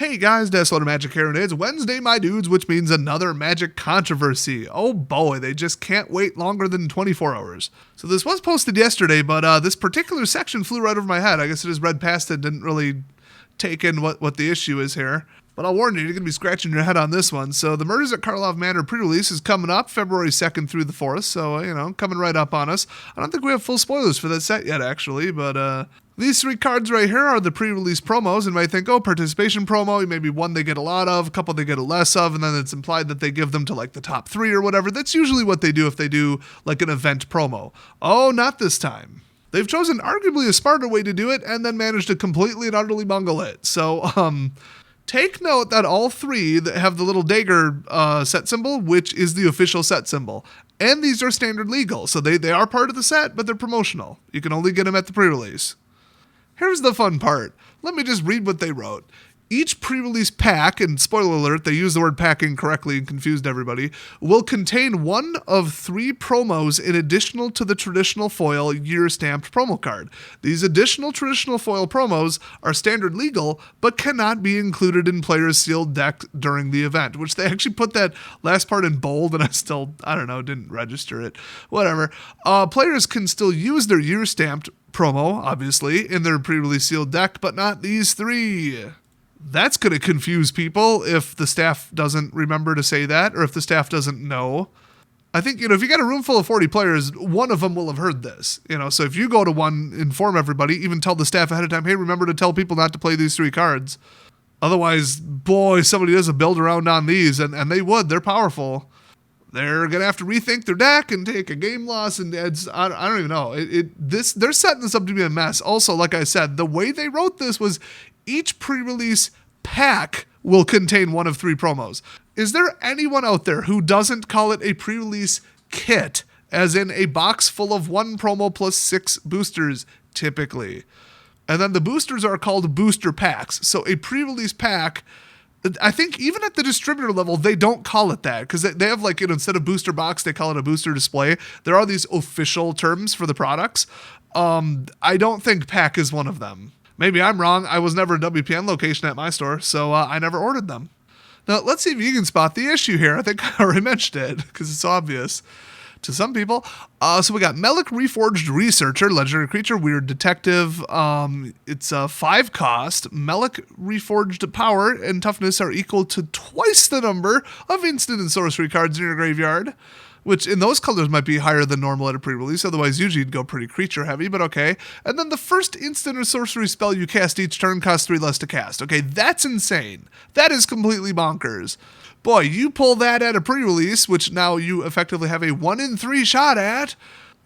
Hey guys, Desolate Magic here, and it's Wednesday, my dudes, which means another Magic controversy. Oh boy, they just can't wait longer than 24 hours. So this was posted yesterday, but this particular section flew right over my head. I guess I just read past it, didn't really take in what the issue is here. But I'll warn you, you're going to be scratching your head on this one. So the Murders at Karlov Manor Prerelease is coming up February 2nd through the 4th, so, coming right up on us. I don't think we have full spoilers for that set yet, actually, but these three cards right here are the pre-release promos, and you might think, oh, participation promo, maybe one they get a lot of, a couple they get a less of, and then it's implied that they give them to like the top three or whatever. That's usually what they do if they do like an event promo. Oh, not this time. They've chosen arguably a smarter way to do it and then managed to completely and utterly bungle it. So, take note that all three have the little dagger set symbol, which is the official set symbol. And these are standard legal, so they are part of the set, but they're promotional. You can only get them at the pre-release. Here's the fun part. Let me just read what they wrote. Each pre-release pack, and spoiler alert, they used the word pack incorrectly and confused everybody, will contain one of three promos in additional to the traditional foil year-stamped promo card. These additional traditional foil promos are standard legal, but cannot be included in players' sealed deck during the event, which they actually put that last part in bold, and I don't know, didn't register it. Whatever. Players can still use their year-stamped promo, obviously, in their pre-release sealed deck, but not these three. That's going to confuse people if the staff doesn't remember to say that, or if the staff doesn't know. I think, if you got a room full of 40 players, one of them will have heard this. So if you go to one, inform everybody, even tell the staff ahead of time, hey, remember to tell people not to play these three cards. Otherwise, boy, somebody does a build around on these, and they would. They're powerful. They're going to have to rethink their deck and take a game loss, and I don't even know. They're setting this up to be a mess. Also, like I said, the way they wrote this was each pre-release pack will contain one of three promos. Is there anyone out there who doesn't call it a pre-release kit, as in a box full of one promo plus 6 boosters, typically? And then the boosters are called booster packs. So a pre-release pack, I think even at the distributor level, they don't call it that, because they have instead of booster box, they call it a booster display. There are these official terms for the products. I don't think pack is one of them. Maybe I'm wrong. I was never a WPN location at my store, so I never ordered them. Now, let's see if you can spot the issue here. I think I already mentioned it, because it's obvious to some people. So we got Melik Reforged Researcher, Legendary Creature, Weird Detective. It's a 5 cost. Melik Reforged Power and Toughness are equal to twice the number of instant and sorcery cards in your graveyard, which in those colors might be higher than normal at a pre-release. Otherwise, usually you'd go pretty creature heavy, but okay. And then the first instant or sorcery spell you cast each turn costs 3 less to cast. Okay, that's insane. That is completely bonkers. Boy, you pull that at a pre-release, which now you effectively have a 1 in 3 shot at,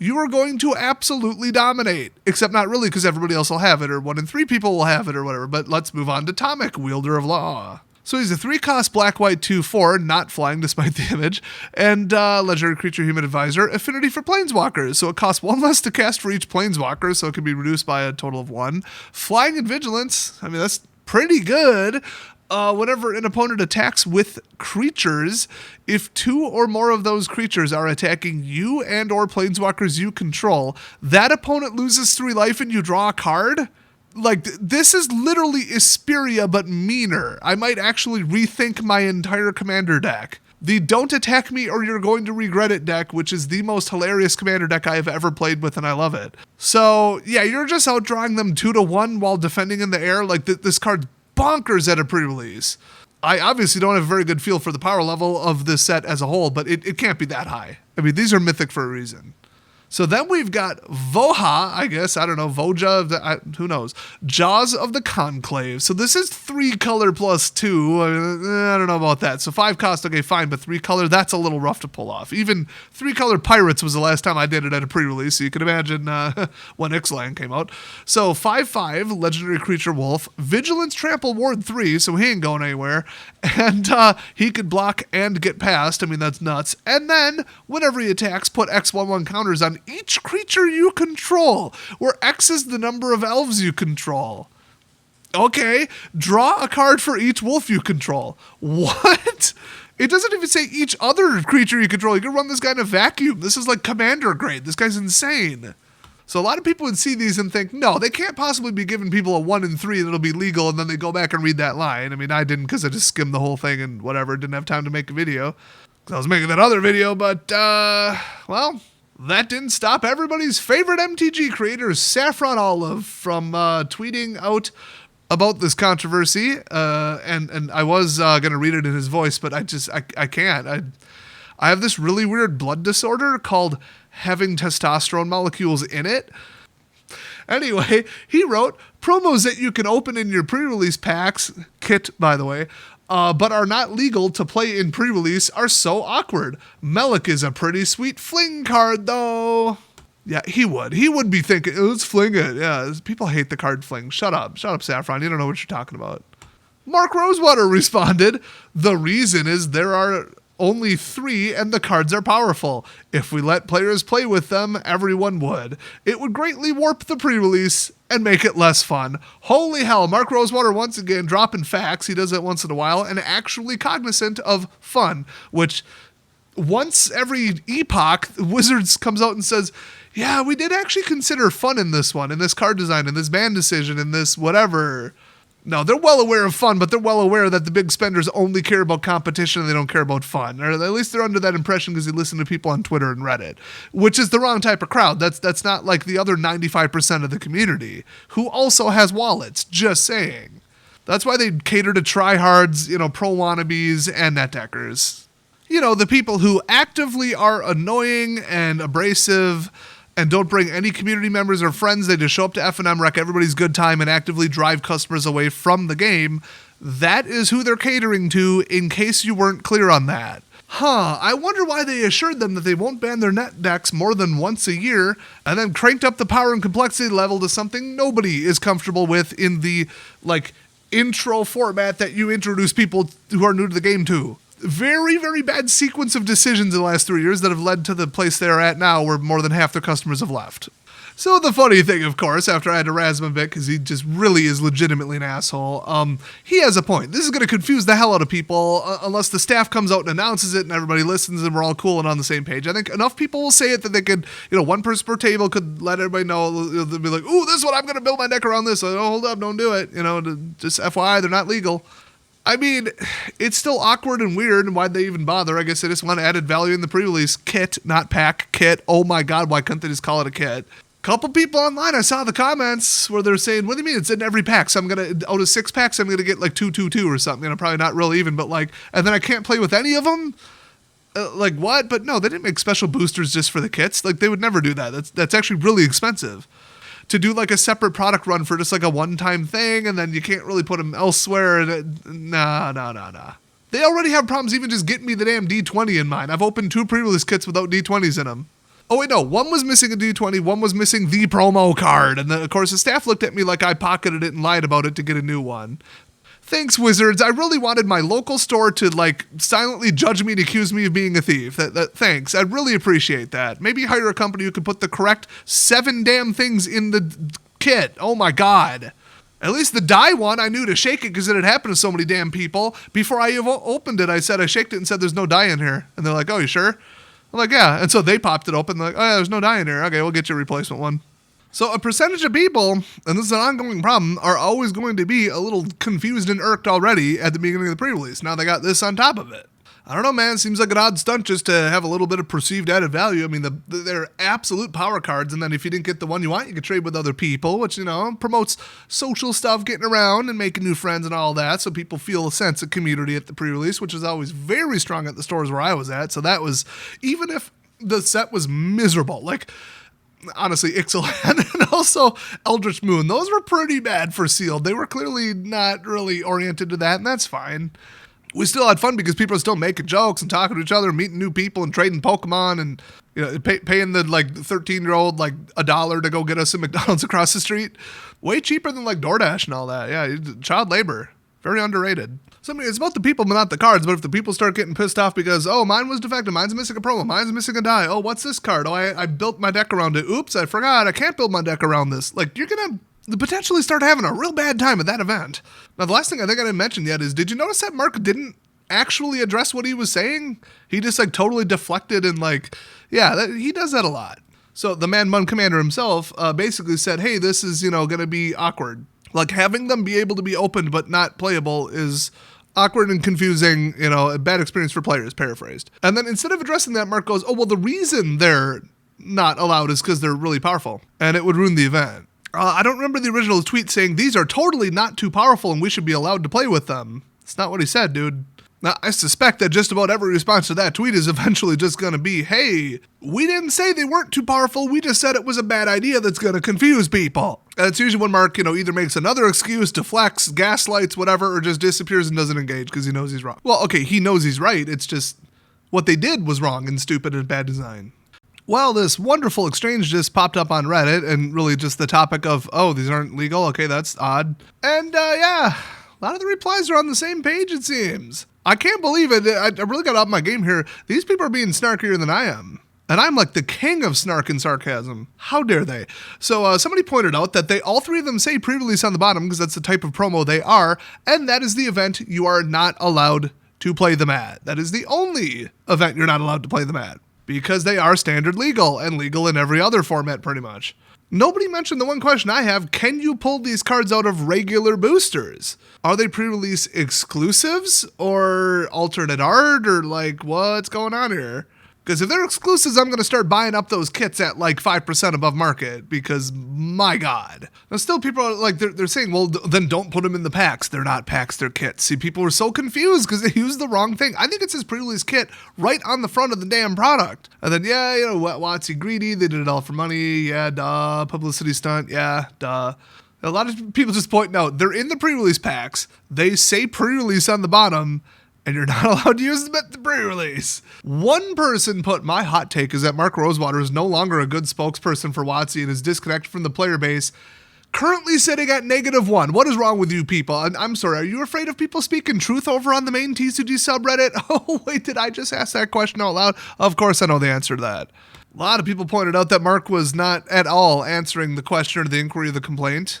you are going to absolutely dominate. Except not really, because everybody else will have it, or 1 in 3 people will have it, or whatever. But let's move on to Tomic, Wielder of Law. So he's a 3-cost black-white 2/4, not flying despite the image, and Legendary Creature Human Advisor, Affinity for Planeswalkers. So it costs 1 less to cast for each Planeswalker, so it can be reduced by a total of 1. Flying and Vigilance, that's pretty good. Whenever an opponent attacks with creatures, if 2 or more of those creatures are attacking you and or Planeswalkers you control, that opponent loses 3 life and you draw a card? This is literally Isperia, but meaner. I might actually rethink my entire commander deck. The Don't Attack Me or You're Going to Regret It deck, which is the most hilarious commander deck I have ever played with, and I love it. So, yeah, you're just outdrawing them 2-1 while defending in the air. This card's bonkers at a pre-release. I obviously don't have a very good feel for the power level of this set as a whole, but it can't be that high. These are mythic for a reason. So then we've got Voha, I guess, I don't know, Voja, who knows, Jaws of the Conclave. So this is 3 color plus 2. I don't know about that. So 5 cost, okay, fine, but 3 color, that's a little rough to pull off. Even 3 color Pirates was the last time I did it at a pre-release, so you can imagine when Ixalan came out. So 5/5, Legendary Creature Wolf, Vigilance Trample Ward 3, so he ain't going anywhere, and he could block and get past. That's nuts. And then, whenever he attacks, put X/1/1 counters on each creature you control, where X is the number of elves you control. Okay, draw a card for each wolf you control. What? It doesn't even say each other creature you control. You can run this guy in a vacuum. This is like commander grade. This guy's insane. So a lot of people would see these and think, no, they can't possibly be giving people a 1 in 3 that'll be legal, and then they go back and read that line. I mean, I didn't because I just skimmed the whole thing and whatever, didn't have time to make a video. Because I was making that other video, but, well, that didn't stop everybody's favorite MTG creator, Saffron Olive, from tweeting out about this controversy. And I was going to read it in his voice, but I can't. I have this really weird blood disorder called having testosterone molecules in it. Anyway, he wrote, promos that you can open in your pre-release packs, kit, by the way, but are not legal to play in pre-release are so awkward. Melik is a pretty sweet fling card, though. Yeah, he would. He would be thinking, let's fling it. Yeah, people hate the card fling. Shut up, Saffron. You don't know what you're talking about. Mark Rosewater responded, the reason is there are only 3 and the cards are powerful. If we let players play with them, everyone would. It would greatly warp the pre-release and make it less fun. Holy hell, Mark Rosewater once again dropping facts, he does it once in a while, and actually cognizant of fun, which once every epoch, Wizards comes out and says, yeah, we did actually consider fun in this one, in this card design, in this ban decision, in this whatever. No, they're well aware of fun, but they're well aware that the big spenders only care about competition and they don't care about fun. Or at least they're under that impression because they listen to people on Twitter and Reddit, which is the wrong type of crowd. That's not like the other 95% of the community who also has wallets, just saying. That's why they cater to tryhards, pro wannabes and net deckers. The people who actively are annoying and abrasive and don't bring any community members or friends. They just show up to F&M, wreck everybody's good time, and actively drive customers away from the game. That is who they're catering to, in case you weren't clear on that. I wonder why they assured them that they won't ban their net decks more than once a year, and then cranked up the power and complexity level to something nobody is comfortable with in the, intro format that you introduce people who are new to the game to. Very, very bad sequence of decisions in the last 3 years that have led to the place they're at now where more than half their customers have left. So the funny thing, of course, after I had to razz him a bit because he just really is legitimately an asshole, he has a point. This is going to confuse the hell out of people unless the staff comes out and announces it and everybody listens and we're all cool and on the same page. I think enough people will say it that they could, one person per table could let everybody know. They'll be like, ooh, this is what I'm going to build my deck around this. So, hold up, don't do it. Just FYI, they're not legal. I mean, it's still awkward and weird, and why'd they even bother? I guess they just want added value in the pre-release kit, not pack, kit. Oh my god, why couldn't they just call it a kit? Couple people online, I saw the comments where they're saying, what do you mean? It's in every pack, so I'm going to, out of 6 packs, I'm going to get 2 or something. Probably not real even, but and then I can't play with any of them? What? But no, they didn't make special boosters just for the kits. They would never do that. That's actually really expensive. To do a separate product run for just a one-time thing, and then you can't really put them elsewhere. Nah. They already have problems even just getting me the damn D20 in mine. I've opened 2 pre-release kits without D20s in them. Oh wait, no, one was missing a D20, one was missing the promo card, and then of course the staff looked at me like I pocketed it and lied about it to get a new one. Thanks, Wizards. I really wanted my local store to silently judge me and accuse me of being a thief. Thanks. I'd really appreciate that. Maybe hire a company who could put the correct 7 damn things in the kit. Oh my god. At least the die one, I knew to shake it because it had happened to so many damn people. Before I even opened it, I shaked it and said, there's no die in here. And they're like, oh, you sure? I'm like, yeah. And so they popped it open. They're like, oh yeah, there's no die in here. Okay, we'll get you a replacement one. So a percentage of people, and this is an ongoing problem, are always going to be a little confused and irked already at the beginning of the pre-release. Now they got this on top of it. I don't know, man. It seems like an odd stunt just to have a little bit of perceived added value. I mean, they're absolute power cards, and then if you didn't get the one you want, you could trade with other people, which, promotes social stuff, getting around and making new friends and all that, so people feel a sense of community at the pre-release, which is always very strong at the stores where I was at. So that was, even if the set was miserable, honestly, Ixalan and also Eldritch Moon, those were pretty bad for sealed. They were clearly not really oriented to that, and that's fine. We still had fun because people are still making jokes and talking to each other, meeting new people and trading Pokemon and paying the 13-year-old $1 to go get us some McDonald's across the street. Way cheaper than DoorDash and all that. Yeah, child labor. Very underrated. So I mean, it's about the people but not the cards. But if the people start getting pissed off because, oh, mine was defective, mine's missing a promo, mine's missing a die, oh, what's this card? Oh, I built my deck around it. Oops, I forgot. I can't build my deck around this. You're going to potentially start having a real bad time at that event. Now, the last thing I think I didn't mention yet is, did you notice that Mark didn't actually address what he was saying? He just totally deflected and he does that a lot. So the Man Bun Commander himself basically said, hey, this is, going to be awkward. Like, having them be able to be opened but not playable is awkward and confusing, a bad experience for players, paraphrased. And then instead of addressing that, Mark goes, oh, well, the reason they're not allowed is because they're really powerful, and it would ruin the event. I don't remember the original tweet saying, these are totally not too powerful and we should be allowed to play with them. It's not what he said, dude. Now, I suspect that just about every response to that tweet is eventually just going to be, hey, we didn't say they weren't too powerful, we just said it was a bad idea that's going to confuse people. And it's usually when Mark, either makes another excuse, deflects, gaslights, whatever, or just disappears and doesn't engage because he knows he's wrong. Well, okay, he knows he's right, it's just what they did was wrong and stupid and bad design. Well, this wonderful exchange just popped up on Reddit, and really just the topic of, oh, these aren't legal, okay, that's odd. And yeah, a lot of the replies are on the same page, it seems. I can't believe it. I really got up my game here. These people are being snarkier than I am. And I'm like the king of snark and sarcasm. How dare they? So somebody pointed out that all three of them say pre-release on the bottom because that's the type of promo they are. And that is the event you are not allowed to play them at. That is the only event you're not allowed to play them at. Because they are standard legal and legal in every other format pretty much. Nobody mentioned the one question I have, can you pull these cards out of regular boosters? Are they pre-release exclusives or alternate art or like what's going on here? Because if they're exclusives, I'm going to start buying up those kits at like 5% above market because my God. Now still people are like, they're saying, well, then don't put them in the packs. They're not packs, they're kits. See, people were so confused because they used the wrong thing. I think it says pre-release kit right on the front of the damn product. And then, yeah, WOTC greedy, they did it all for money. Yeah, duh. Publicity stunt. Yeah, duh. A lot of people just pointing out, they're in the pre-release packs. They say pre-release on the bottom. And you're not allowed to use them at the pre-release. One person put, my hot take is that Mark Rosewater is no longer a good spokesperson for WOTC and is disconnected from the player base, currently sitting at -1. What is wrong with you people? And I'm sorry, are you afraid of people speaking truth over on the main T2D subreddit? Oh, wait, did I just ask that question out loud? Of course I know the answer to that. A lot of people pointed out that Mark was not at all answering the question or the inquiry or the complaint.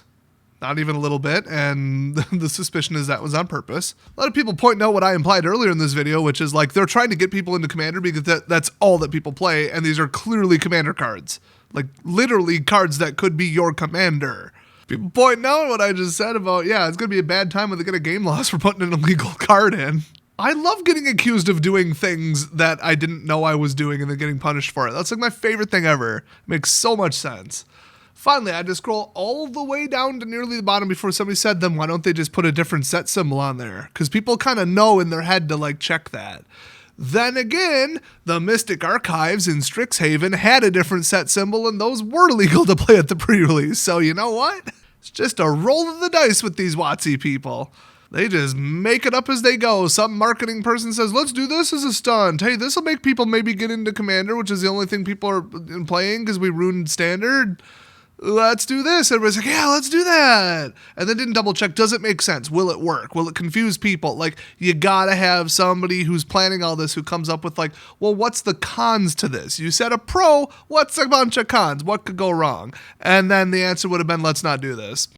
Not even a little bit, and the suspicion is that was on purpose. A lot of people pointing out what I implied earlier in this video, which is like they're trying to get people into Commander because that's all that people play, and these are clearly Commander cards. Like literally cards that could be your Commander. People pointing out what I just said about, yeah, it's going to be a bad time when they get a game loss for putting an illegal card in. I love getting accused of doing things that I didn't know I was doing and then getting punished for it. That's like my favorite thing ever. It makes so much sense. Finally, I had to scroll all the way down to nearly the bottom before somebody said, then why don't they just put a different set symbol on there? Because people kind of know in their head to like check that. Then again, the Mystic Archives in Strixhaven had a different set symbol and those were legal to play at the pre-release. So you know what? It's just a roll of the dice with these WOTC people. They just make it up as they go. Some marketing person says, let's do this as a stunt. Hey, this will make people maybe get into Commander, which is the only thing people are playing because we ruined Standard. Let's do this. Everybody's like, yeah, let's do that. And then didn't double check. Does it make sense? Will it work? Will it confuse people? Like, you gotta have somebody who's planning all this who comes up with like, well, what's the cons to this? You said a pro. What's a bunch of cons? What could go wrong? And then the answer would have been, let's not do this.